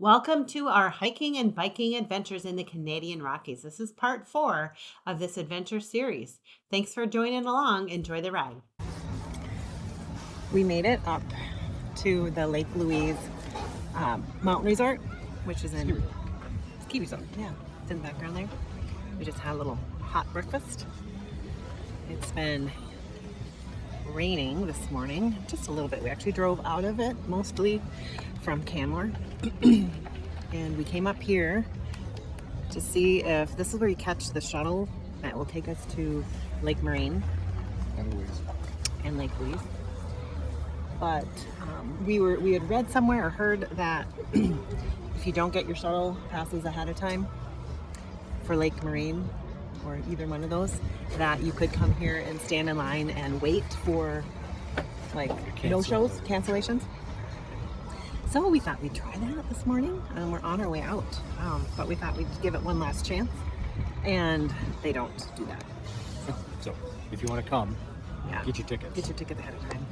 Welcome to our hiking and biking adventures in the Canadian Rockies. This is part 4 of this adventure series. Thanks for joining along. Enjoy the ride. We made it up to the Lake Louise Mountain Resort, which is in Ski Resort. Yeah, it's in the background there. We just had a little hot breakfast. It's been raining this morning, just a little bit. We actually drove out of it mostly from Canmore. And we came up here to see if this is where you catch the shuttle that will take us to Lake Moraine and Lake Louise. But we had read somewhere or heard that if you don't get your shuttle passes ahead of time for Lake Moraine or either one of those, that you could come here and stand in line and wait for like no-shows, cancellations. So we thought we'd try that this morning. We're on our way out, but we thought we'd give it one last chance, and they don't do that. So if you want to come, Yeah. get your tickets. Get your ticket ahead of time.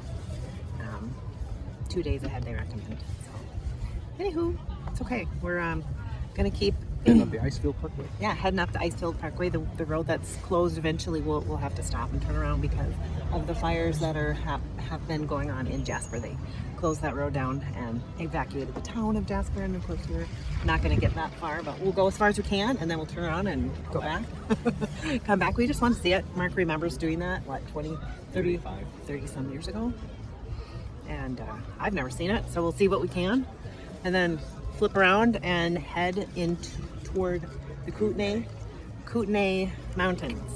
2 days ahead, they recommend. So, anywho, it's okay. We're gonna keep And up the Icefields Parkway. heading up the Icefields Parkway. The road that's closed eventually we'll have to stop and turn around because of the fires that have been going on in Jasper. They closed that road down and evacuated the town of Jasper, and of course we're not going to get that far, but we'll go as far as we can and then we'll turn around and go back. Come back. We just want to see it. Mark remembers doing that, what, 30 some years ago? And I've never seen it, so we'll see what we can and then flip around and head toward the Kootenay Mountains,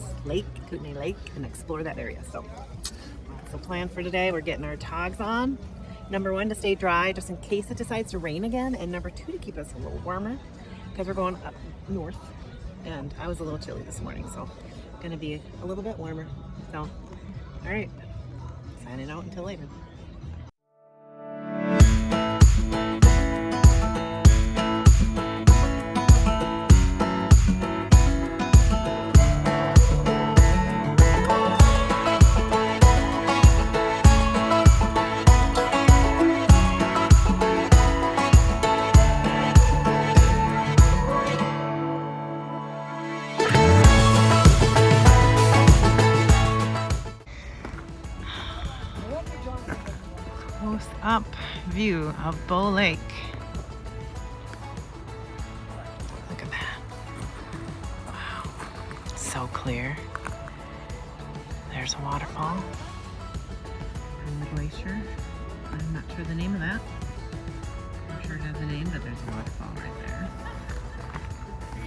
Kootenay Lake, and explore that area. So that's the plan for today. We're getting our togs on. Number 1, to stay dry, just in case it decides to rain again. And number 2, to keep us a little warmer, because we're going up north. And I was a little chilly this morning, so gonna be a little bit warmer. So, all right, signing out until later. Close-up view of Bow Lake. Look at that. Wow. So clear. There's a waterfall and the glacier. I'm not sure the name of that. I'm sure it has a name, but there's a waterfall right there.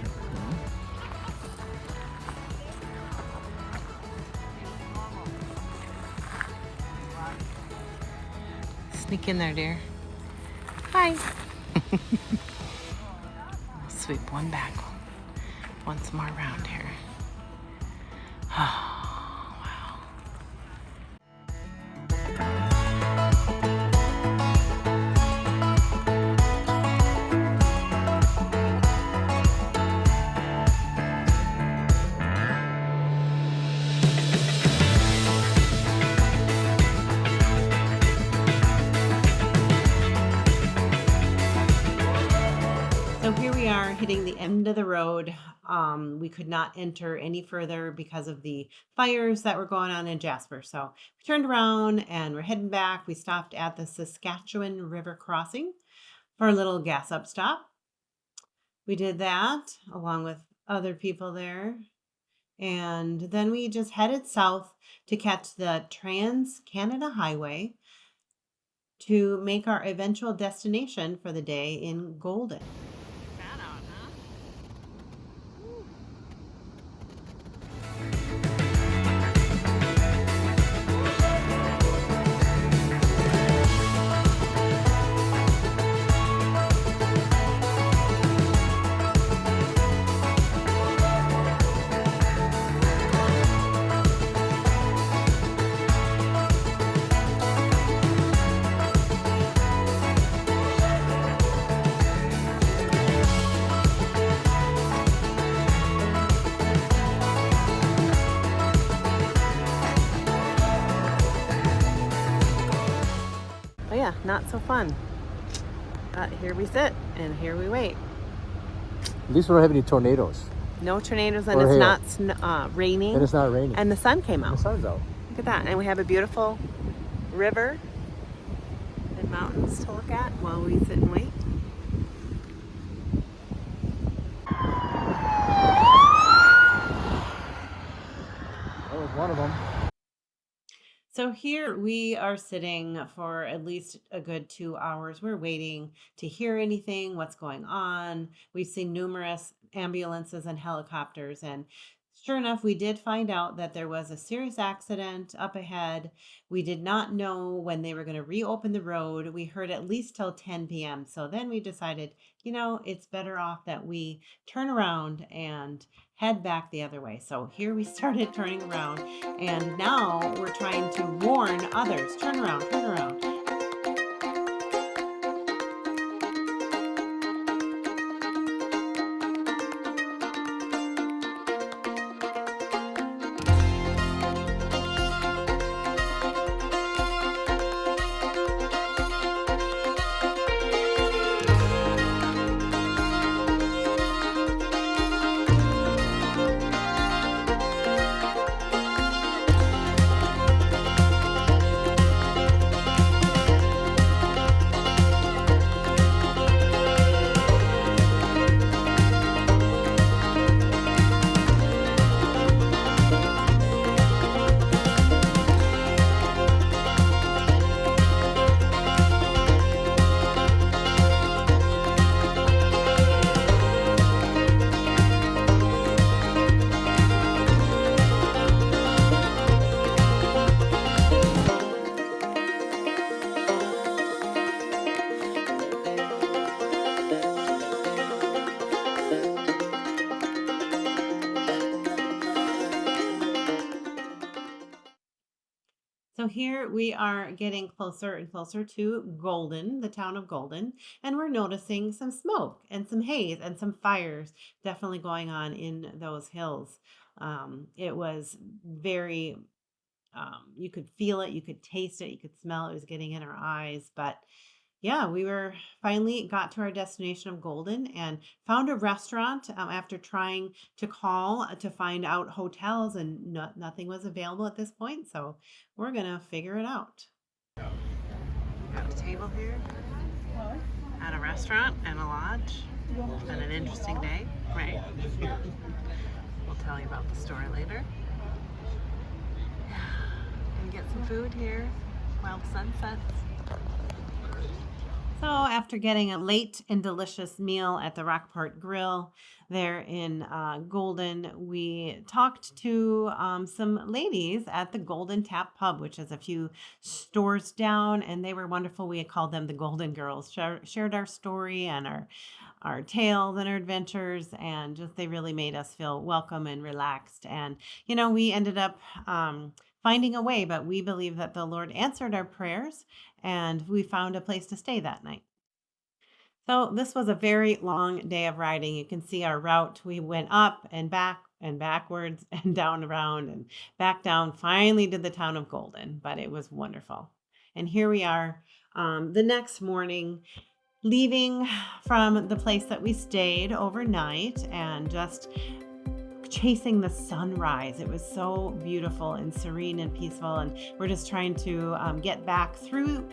So cool. Sneak in there, dear. Hi. Sweep one back once more around here. Oh, wow. So here we are hitting the end of the road. We could not enter any further because of the fires that were going on in Jasper. So we turned around and we're heading back. We stopped at the Saskatchewan River crossing for a little gas up stop. We did that along with other people there. And then we just headed south to catch the Trans-Canada Highway to make our eventual destination for the day in Golden. But yeah, not so fun. Here we sit and here we wait. At least we don't have any tornadoes. No tornadoes, and Or it's hail. not raining. And it's not raining. And the sun came The out. sun's out. Look at that. And we have a beautiful river and mountains to look at while we sit and wait. That was one of them. So here we are sitting for at least a good 2 hours. We're waiting to hear anything, what's going on. We've seen numerous ambulances and helicopters, and sure enough, we did find out that there was a serious accident up ahead. We did not know when they were going to reopen the road. We heard at least till 10 p.m. So then we decided, it's better off that we turn around and head back the other way. So here we started turning around, and now we're trying to warn others. Turn around, turn around. So here we are getting closer and closer to Golden, the town of Golden, and we're noticing some smoke and some haze and some fires definitely going on in those hills. It was very, you could feel it, you could taste it, you could smell it. It was getting in our eyes. But yeah, we were finally got to our destination of Golden and found a restaurant after trying to call to find out hotels, and nothing was available at this point. So we're gonna figure it out. Got a table here at a restaurant and a lodge. It's been an interesting day, right? We'll tell you about the story later. And get some food here while the sun sets. So after getting a late and delicious meal at the Rockport Grill there in Golden, we talked to some ladies at the Golden Tap Pub, which is a few stores down, and they were wonderful. We had called them the Golden Girls, shared our story and our tales and our adventures, and just they really made us feel welcome and relaxed. And, we ended up finding a way, but we believe that the Lord answered our prayers, and we found a place to stay that night. So this was a very long day of riding. You can see our route. We went up and back and backwards and down around and back down, finally to the town of Golden, but it was wonderful. And here we are the next morning, leaving from the place that we stayed overnight and just chasing the sunrise. It was so beautiful and serene and peaceful, and we're just trying to get back through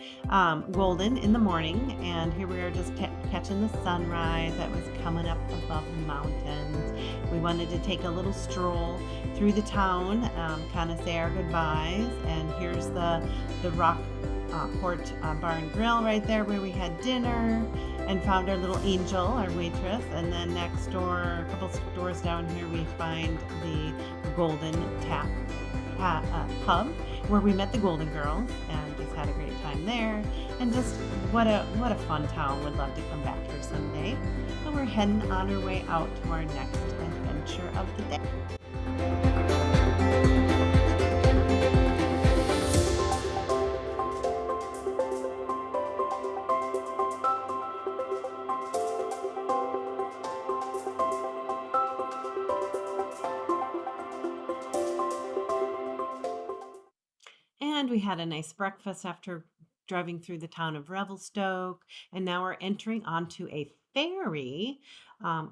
Golden in the morning, and here we are just catching the sunrise that was coming up above the mountains. We wanted to take a little stroll through the town, kind of say our goodbyes, and here's the Rockport Bar and Grill right there where we had dinner and found our little angel, our waitress. And then next door, a couple doors down here, we find the Golden Tap Pub where we met the Golden Girls and just had a great time there. And just what a fun town. Would love to come back here someday. So we're heading on our way out to our next adventure of the day. And we had a nice breakfast after driving through the town of Revelstoke, and now we're entering onto a ferry,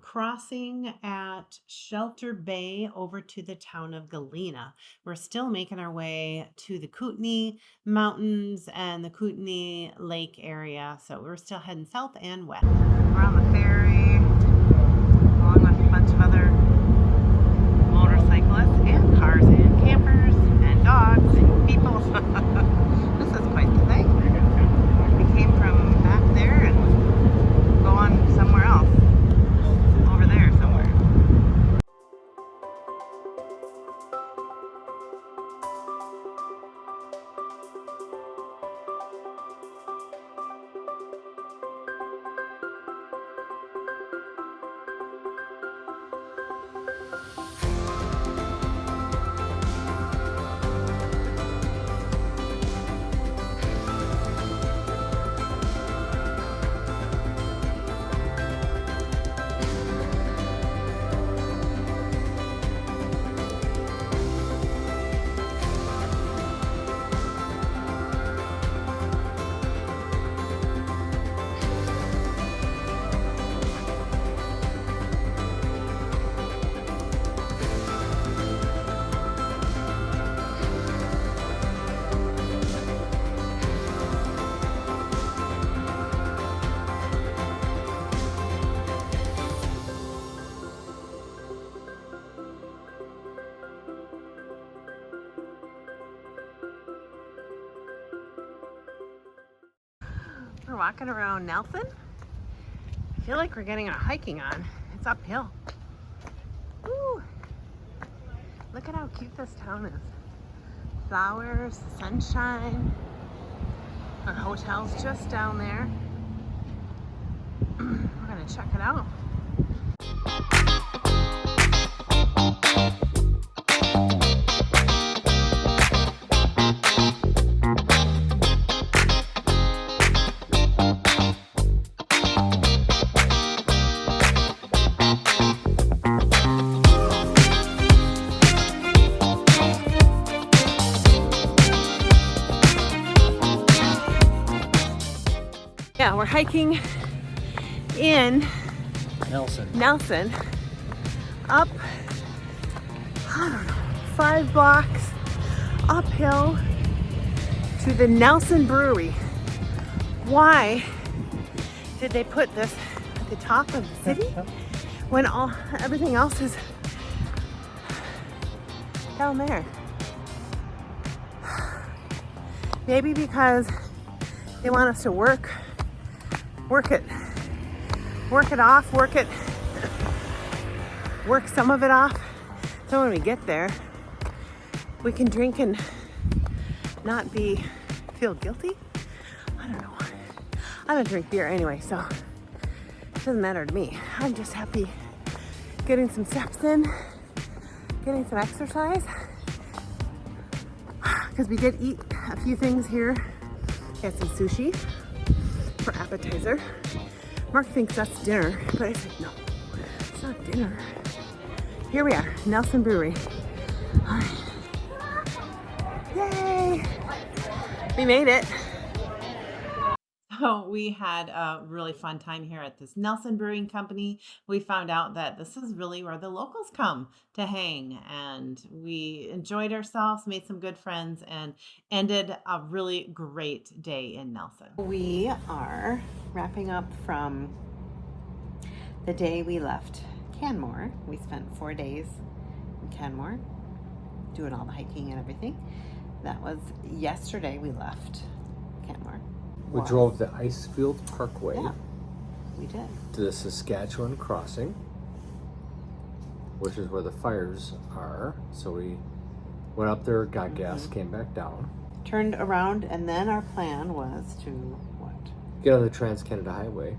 crossing at Shelter Bay over to the town of Galena. We're still making our way to the Kootenay Mountains and the Kootenay Lake area, so we're still heading south and west. We're on the ferry, along with a bunch of other motorcyclists and cars and campers and dogs and people. This is quite the thing. We came from back there and go on somewhere else. Over there somewhere. We're walking around Nelson. I feel like we're getting our hiking on. It's uphill. Woo! Look at how cute this town is. Flowers, sunshine. Our hotel's just down there. We're gonna check it out. Yeah, we're hiking in Nelson up, I don't know, 5 blocks uphill to the Nelson Brewery. Why did they put this at the top of the city when everything else is down there? Maybe because they want us to work some of it off, so when we get there we can drink and not feel guilty. I don't know. I don't drink beer anyway, so it doesn't matter to me. I'm just happy getting some steps in, getting some exercise, because we did eat a few things here. We had some sushi for appetizer. Mark thinks that's dinner, but I said no, it's not dinner. Here we are, Nelson Brewery. All right. Yay! We made it. So we had a really fun time here at this Nelson Brewing Company. We found out that this is really where the locals come to hang, and we enjoyed ourselves, made some good friends, and ended a really great day in Nelson. We are wrapping up from the day we left Canmore. We spent 4 days in Canmore doing all the hiking and everything. That was yesterday we left Canmore. We drove the Icefields Parkway. Yeah, we did. To the Saskatchewan crossing, which is where the fires are. So we went up there, got gas, came back down. Turned around, and then our plan was to what? Get on the Trans-Canada Highway.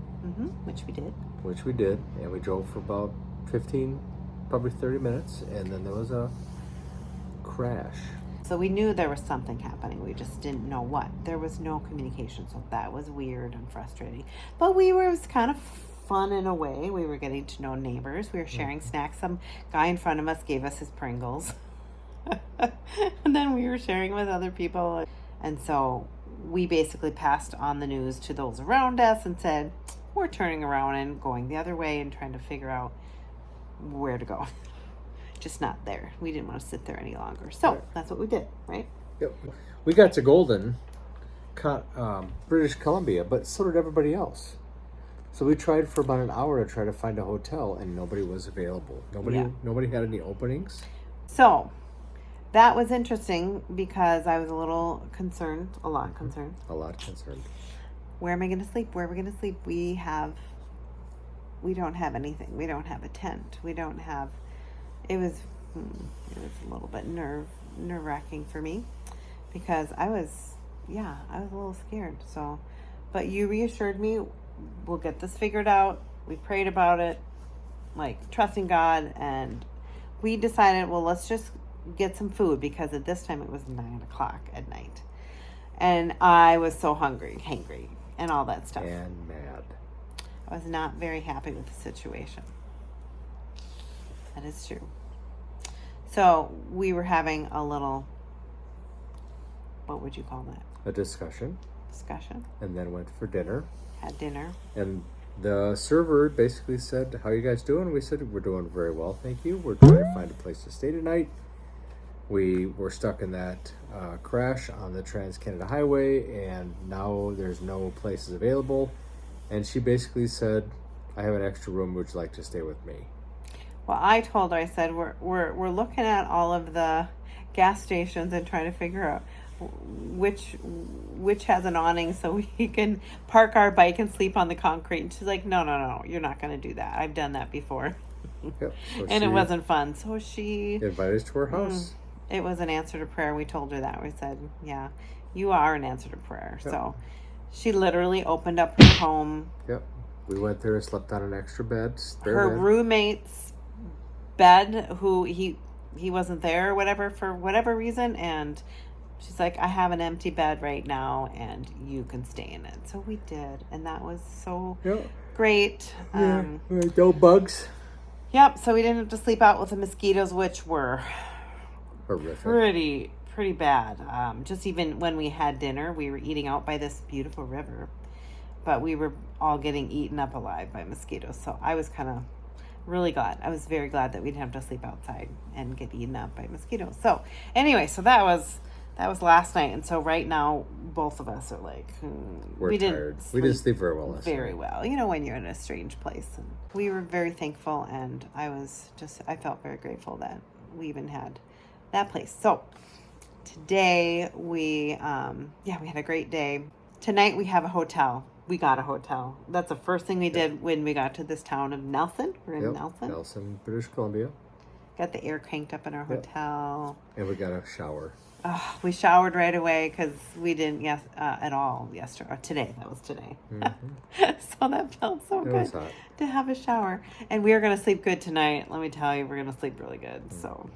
Which we did. Which we did, and we drove for about 15, probably 30 minutes, and then there was a crash. So we knew there was something happening. We just didn't know what. There was no communication, so that was weird and frustrating. But it was kind of fun in a way. We were getting to know neighbors. We were sharing snacks. Some guy in front of us gave us his Pringles. And then we were sharing with other people. And so we basically passed on the news to those around us and said, we're turning around and going the other way and trying to figure out where to go. Just not there. We didn't want to sit there any longer. So that's what we did, right? Yep. We got to Golden, British Columbia, but so did everybody else. So we tried for about an hour to try to find a hotel, and nobody was available. Nobody had any openings. So that was interesting because I was a little concerned, a lot concerned. Where am I going to sleep? Where are we going to sleep? We don't have anything. We don't have a tent. We don't have. It was a little bit nerve-wracking for me because I was a little scared. So, but you reassured me, we'll get this figured out. We prayed about it, like trusting God, and we decided, well, let's just get some food because at this time it was 9:00 at night, and I was so hangry, and all that stuff, and mad. I was not very happy with the situation. That is true. So we were having a little, what would you call that? A discussion. And then went for dinner. Had dinner. And the server basically said, how you guys doing? We said, we're doing very well, thank you. We're trying to find a place to stay tonight. We were stuck in that crash on the Trans-Canada Highway, and now there's no places available. And she basically said, I have an extra room. Would you like to stay with me? Well, I told her, I said, we're looking at all of the gas stations and trying to figure out which has an awning so we can park our bike and sleep on the concrete. And she's like, no, you're not going to do that. I've done that before. Yep. So and it wasn't fun. So she invited us to her house. It was an answer to prayer. We told her that. We said, yeah, you are an answer to prayer. Yep. So she literally opened up her home. Yep. We went there and slept on an extra bed. Her roommate's bed, who he wasn't there or whatever for whatever reason, and she's like, I have an empty bed right now and you can stay in it. So we did, and that was so great. No bugs. Yep. So we didn't have to sleep out with the mosquitoes, which were horrific. Pretty bad. Just even when we had dinner, we were eating out by this beautiful river, but we were all getting eaten up alive by mosquitoes. So I was kind of really glad. I was very glad that we didn't have to sleep outside and get eaten up by mosquitoes. So anyway, so that was last night. And so right now, both of us are like, we're tired. We didn't sleep very well last night. Very well. You know, when you're in a strange place. And we were very thankful, and I felt very grateful that we even had that place. So today we had a great day. Tonight we have a hotel. We got a hotel. That's the first thing we did when we got to this town of Nelson. We're in Nelson, British Columbia. Got the air cranked up in our hotel. And we got a shower. We showered right away because we didn't at all yesterday. Or today. That was today. Mm-hmm. So that felt so good to have a shower. And we are going to sleep good tonight. Let me tell you, we're going to sleep really good. Mm-hmm. So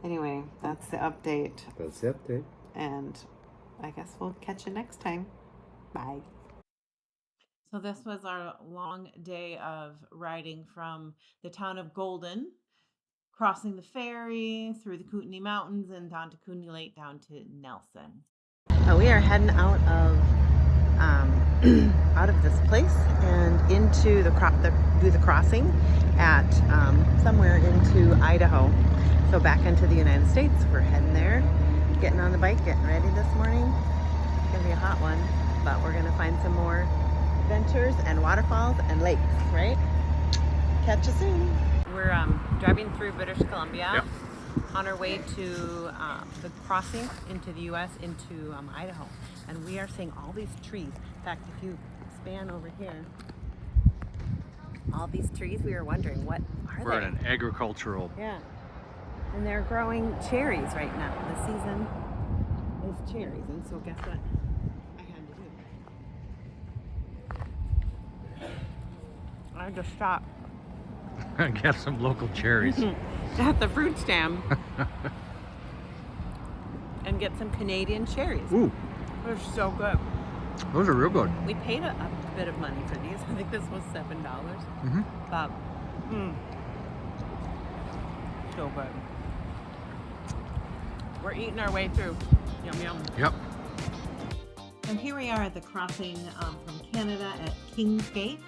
anyway, that's the update. And I guess we'll catch you next time. Bye. So this was our long day of riding from the town of Golden, crossing the ferry through the Kootenay Mountains and down to Kootenay Lake, down to Nelson. We are heading out of this place and into do the crossing at somewhere into Idaho. So back into the United States. We're heading there, getting on the bike, getting ready this morning. It's gonna be a hot one, but we're gonna find some more adventures and waterfalls and lakes, right? Catch you soon. We're driving through British Columbia on our way to the crossing into the U.S. into Idaho. And we are seeing all these trees. In fact, if you span over here, all these trees, we were wondering, what are they? We're in an agricultural... Yeah. And they're growing cherries right now. The season is cherries. And so guess what I had to do? I had to stop and get some local cherries at the fruit stand and get some Canadian cherries. Ooh, they're so good. Those are real good. We paid a bit of money for these. I think this was $7. Mm-hmm. But so good. We're eating our way through. Yum yum. Yep. So here we are at the crossing from Canada at Kings Gate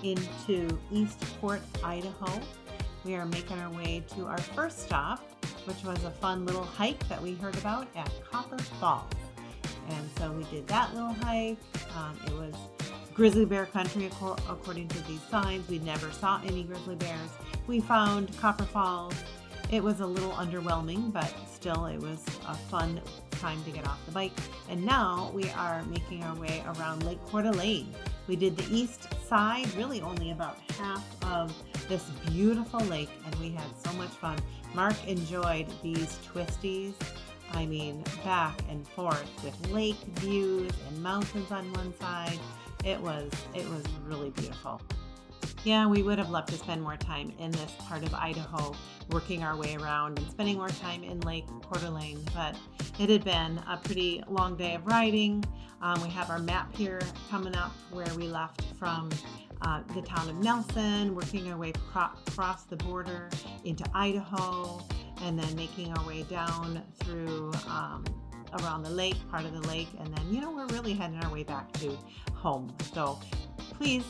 into Eastport, Idaho. We are making our way to our first stop, which was a fun little hike that we heard about at Copper Falls. And so we did that little hike. It was grizzly bear country according to these signs. We never saw any grizzly bears. We found Copper Falls. It was a little underwhelming, but still it was a fun time to get off the bike. And now we are making our way around Lake Coeur d'Alene. We did the east side, really only about half of this beautiful lake, and we had so much fun. Mark enjoyed these twisties. I mean, back and forth with lake views and mountains on one side. It was really beautiful. Yeah, we would have loved to spend more time in this part of Idaho, working our way around and spending more time in Lake Coeur d'Alene, but it had been a pretty long day of riding. We have our map here coming up where we left from the town of Nelson, working our way across the border into Idaho, and then making our way down through around the lake, part of the lake, and then, we're really heading our way back to home. So please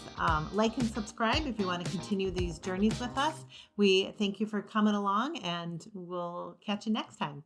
like and subscribe if you want to continue these journeys with us. We thank you for coming along, and we'll catch you next time.